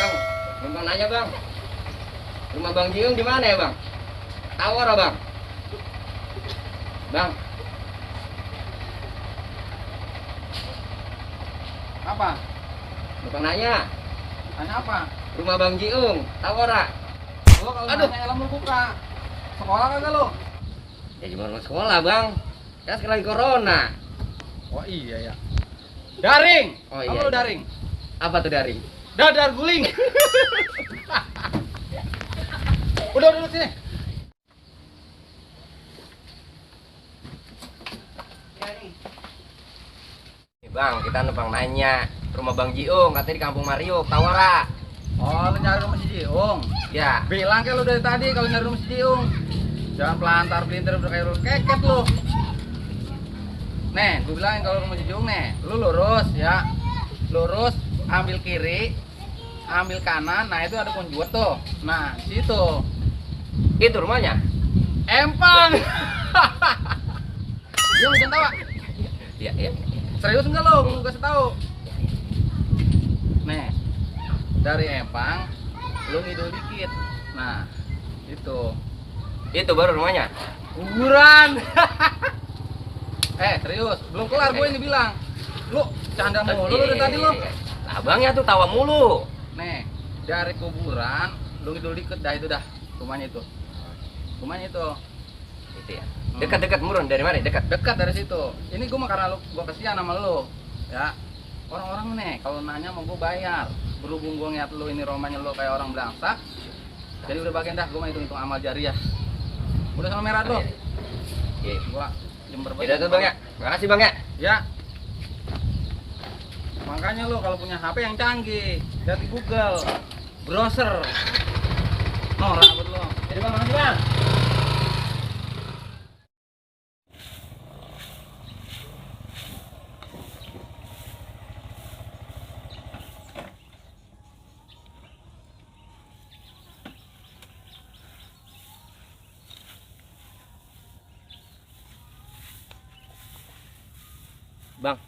Bang, numpang nanya bang, rumah Bang Jiung di mana ya bang? Tawar bang? Bang, Apa? numpang nanya, Tanya apa? rumah Bang Jiung, Tawara. Lo kalau Aduh. nanya helm lu buka. Sekolah kagak lo? Ya cuma mau sekolah bang, kan sekarang lagi corona. Oh iya ya. Daring. Oh Apa iya, lo iya. daring? Apa tuh daring? Dadar guling. Udah sini. Nih, bang, kita numpang nanya, rumah Bang Jiung, katanya di Kampung Mario, Tawara. Oh, lu nyari rumah si Jiung. Ya, Bilang kayak lu dari tadi kalau nyari rumah si Jiung. Jangan pelantar pelintir udah kayak lu keket lu. Nih, gue bilangin kalau rumah si Jiung nih, lu lurus ya. Lurus, ambil kiri, ambil kanan. Nah, itu ada konjuat tuh. Nah, situ. itu rumahnya. Empang. Dia jangan tawa. Iya, iya. Serius enggak lo? Gue kasih tahu. Nih, dari Empang, lu ngidul dikit. Nah, itu. Itu baru rumahnya. Kuburan. Serius, belum kelar gue ini bilang. Lu canda mulu lu dari tadi lu. Abangnya tuh tawa mulu. Nih, dari kuburan, lu ngidul dikit dah itu dah. Rumahnya itu. Rumahnya itu. Itu ya. Dekat-dekat murun dari mana? Dekat. Dekat dari situ. Ini gue mah karena gue kesian sama lu. Ya. Orang-orang nih kalau nanya mau gue bayar. Berhubung gue ngeliat lu ini romanya lu kayak orang belangsak. Jadi udah bagian dah gue mah hitung-hitung amal jariah. Udah sama merah tuh. Iya. Gua Jember Tidak tuh bang ya. Makasih bang ya. Ya. Makanya lu kalau punya HP yang canggih, lihat di Google, browser. Norak buat lu. Jadi bang, makasih bang. Bang,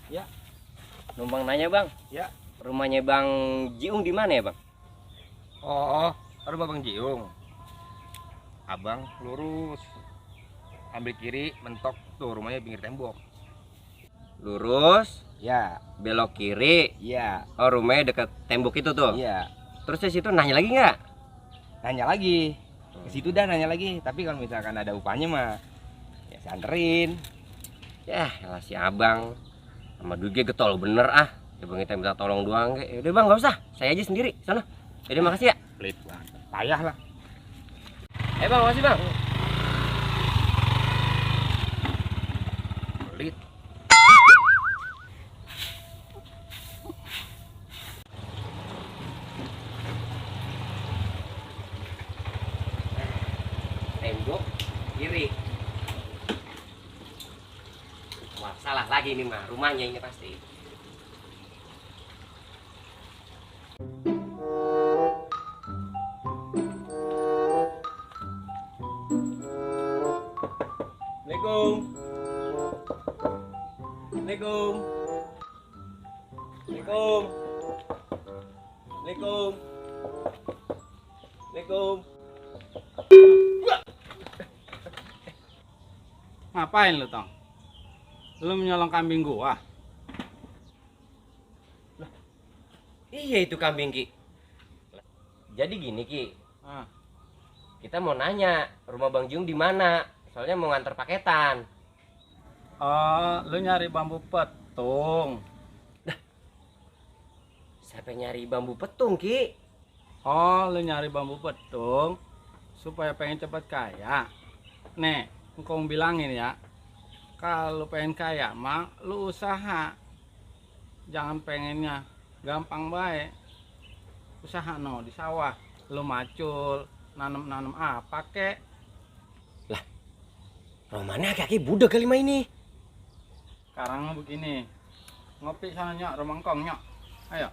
Ya, numpang nanya bang, ya. rumahnya Bang Jiung di mana ya bang? Oh, rumah Bang Jiung. Abang lurus. Ambil kiri, mentok tuh rumahnya pinggir tembok. Lurus, Ya, belok kiri. iya, Oh rumahnya dekat tembok itu tuh. iya. Terus di situ nanya lagi nggak? Nanya lagi. Ke situ dah nanya lagi, tapi kalau misalkan ada upahnya mah ya saya anterin. Ya, elah si abang sama duitnya getol bener ah. Ya bang kita minta tolong doang kayak. Udah bang nggak usah, saya aja sendiri sana. Jadi makasih ya. Pelit banget. Payah lah. Bang makasih bang. Pelit. Tembok kiri. Wah salah lagi ini mah, rumahnya ini pasti. Assalamualaikum. Assalamualaikum. Assalamualaikum. Assalamualaikum. Assalamualaikum. Ngapain lu, Tong? Lu menyolong kambing gua? Iya itu kambing Ki. Jadi gini Ki, Ah. kita mau nanya rumah Bang Jung di mana? Soalnya mau nganter paketan. Oh, lu nyari bambu petung. Siapa yang nyari bambu petung Ki? Oh, lu nyari bambu petung supaya pengen cepat kaya. Nih, engkau bilangin ya. Kalau pengen kaya mah lu usaha. Jangan pengennya gampang baik. Usaha no di sawah. Lu macul, nanam-nanam apa kek? Romanya kaki budak kali mah ini. Sekarang begini. Ngopi sana nyak, romangkong nyak. Ayo.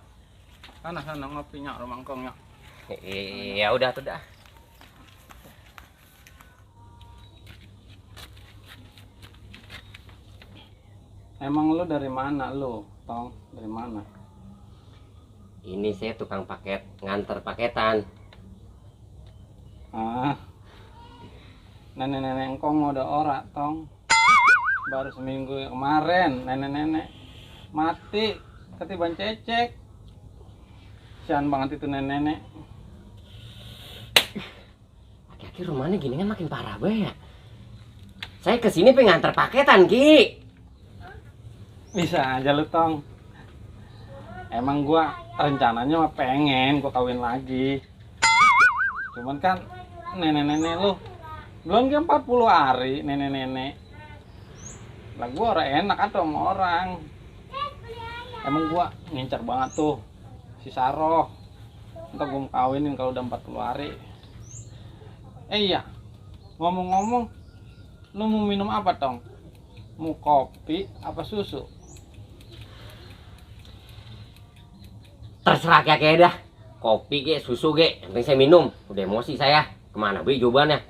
Sana ngopi nyak, romangkong nyak. Ya udah tuh dah. Emang lu dari mana lu, Tong? Dari mana? Ini saya tukang paket, nganter paketan. Ah, nenek-nenek engkong udah ora tong. Baru seminggu kemarin nenek-nenek mati ketiban cecek. Sian banget itu nenek-nenek. Aki-aki rumahnya gini kan makin parah banget ya. Saya kesini pengen nganter paketan, Ki. Bisa aja lu tong. Emang gua rencananya mah pengen gua kawin lagi. Cuman kan nenek-nenek lu belum ke 40 hari nenek-nenek. Lah gua orang enak atau sama orang. Emang gua ngincar banget tuh si Saroh. Entar gua mau kawinin kalau udah 40 hari. Iya. Ngomong-ngomong, lu mau minum apa, Tong? Mau kopi apa susu? Terserah Aki dah. Kopi ke, susu ke, yang penting saya minum. Udah emosi saya. Kemana beli jawabannya?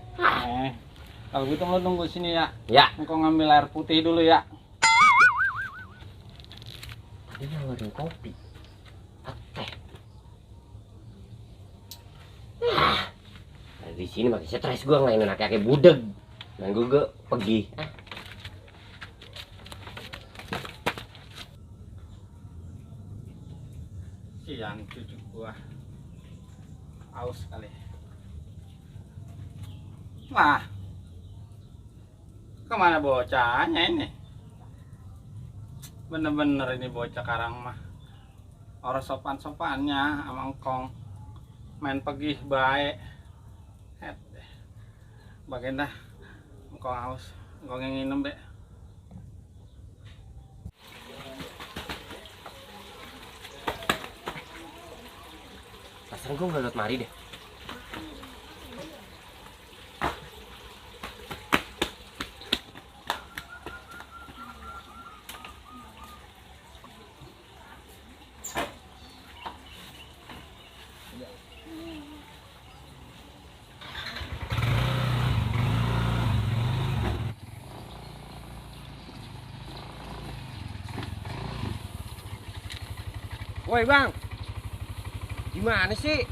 Kalau gitu lu tunggu sini ya. Ya. Engkau ngambil air putih dulu ya. Tadi nawarin kopi. Teh. Di sini makin stres gua ngelainin aki-aki budeg. Dan gua pergi. Sian cucu gua. Aus kali. Wah. Kemana bocahnya ini? Bener-bener ini bocah karang mah. Orang sopan-sopannya sama engkong. Main pergi baik. Bagian dah. Engkong haus. Engkong yang minum deh. Rasanya gua nggak liat mari deh. Woi bang, gimana sih?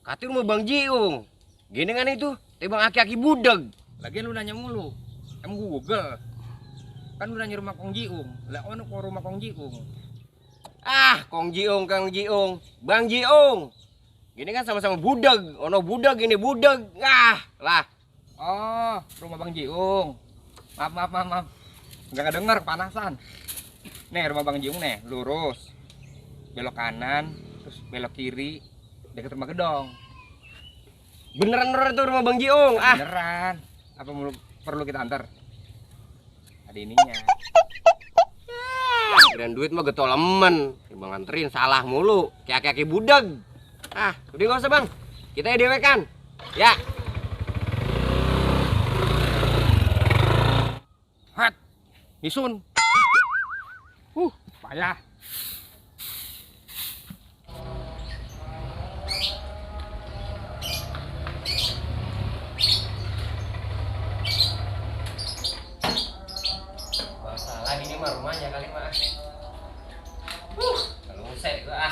Kata rumah Bang Jiung. Gini kan itu, bang aki-aki budeg. Lagian lu nanya mulu, emang Google? Kan lu nanya rumah Kong Jiung, lah ono ke rumah Kong Jiung. Kong Jiung, Kang Jiung, Bang Jiung. Gini kan sama-sama budeg, ono budeg, ini budeg. Lah. Oh, rumah Bang Jiung. Maaf. Nggak kedenger, panasan. Nih rumah Bang Jiung nih, lurus. Belok kanan, terus belok kiri, deket rumah gedong. Beneran itu rumah Bang Jiung. Beneran. Apa perlu kita antar? Ada ininya. Kirain duit mah getolemen. Bang anterin salah mulu. Kayak aki-aki budeg. Udah gak usah bang. Kita dewekan. Ya. Hat, Nisun. Payah. Masalah ini mah rumahnya kali mah. Kalau usai gua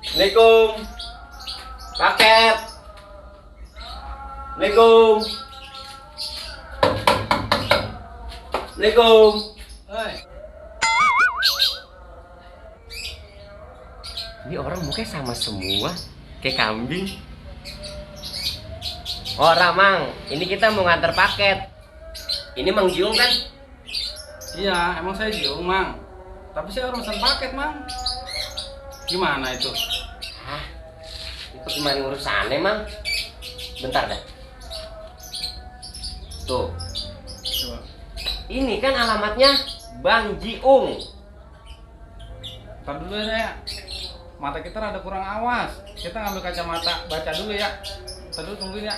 Assalamualaikum. Paket. Assalamualaikum. Assalamualaikum. Ini orang mukanya sama semua, kayak kambing. Mang, ini kita mau nganter paket. Ini Mang Jiung kan? Iya, emang saya Jiung, Mang. Tapi saya orang pesan paket, Mang. Gimana itu? Itu gimana urusannya, Mang? Bentar dah. Tuh. Coba. Ini kan alamatnya Bang Jiung. Ntar dulu ya. Mata kita rada kurang awas. Kita ngambil kacamata, baca dulu ya. Ntar dulu tungguin ya.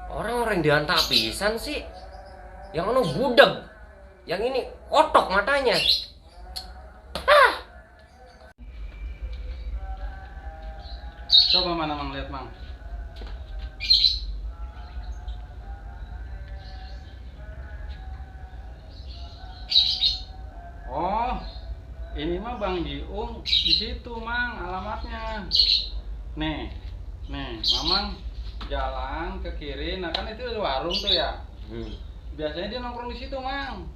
Orang-orang diantak pisan sih. Yang ono budeg. Yang ini kotok matanya. Coba mana Mang lihat, Mang. mah Bang Jiung di situ mang alamatnya. Nih, Mamang jalan ke kiri, nah kan itu ada warung tuh ya. Biasanya dia nongkrong di situ mang.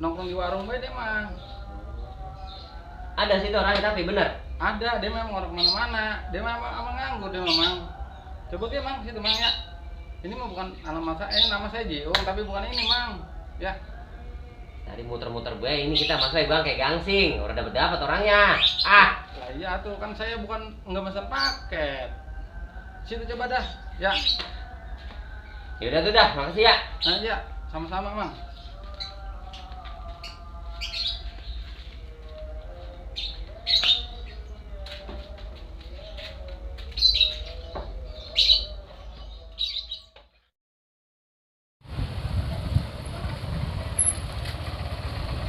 Nongkrong di warung beda mang. Ada situ orangnya tapi bener. Ada, dia memang orang kemana-mana. Dia memang nganggur dia memang. Coba dia mang situ mang ya. Ini mah bukan alamat saya, nama saya Jiung tapi bukan ini mang. Ya. Tadi muter-muter gue ini kita masuk bang kayak gangsing. Udah dapat orangnya. Ah. Lah iya tuh kan saya bukan nggak pesan paket. Situ coba dah. Ya. Yaudah tuh dah, makasih ya. Nah ya, sama-sama mang.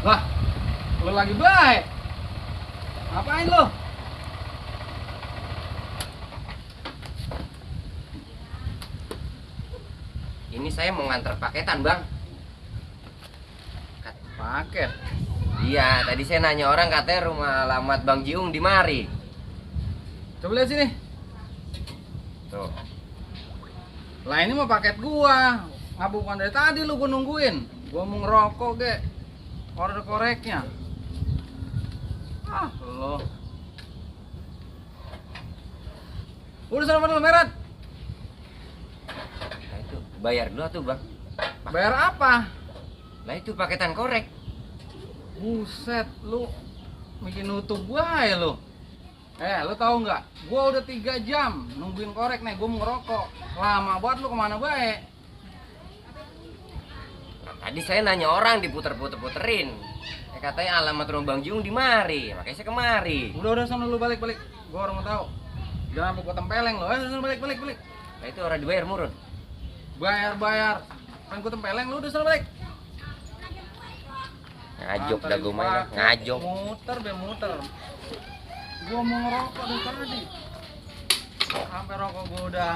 Lah, lo lagi baik. Ngapain lo? Ini saya mau nganter paketan bang. Paket. Iya, tadi saya nanya orang katanya rumah alamat Bang Jiung di mari. Coba lihat sini. Tuh. Lah ini mah paket gua. Ngabukan dari tadi lu gua nungguin. Gua mau ngerokok, ge. Order koreknya. Ah, lo. Udah sana mana Merat? Nah itu bayar dulu tuh bang. Bayar apa? Lah itu paketan korek. Buset, lu bikin nutup gua ya lu. Lu tahu nggak? Gua udah 3 jam nungguin korek nih, gua mau ngerokok. Lama banget lu kemana baik? Nah, tadi saya nanya orang diputer-puterin. Katanya alamat rumah Bang Jiung di mari, makanya saya kemari. Udah sana lu balik. Gua orang mau tahu. Jangan sampai gua tempeleng lu. Sana balik. Nah itu orang dibayar murun. Bayar. Kan gua tempeleng lu udah sana balik. Ngajok dah gue main, ngajok. Muter. Gua mau ngerokok dari tadi. Sampai rokok gua udah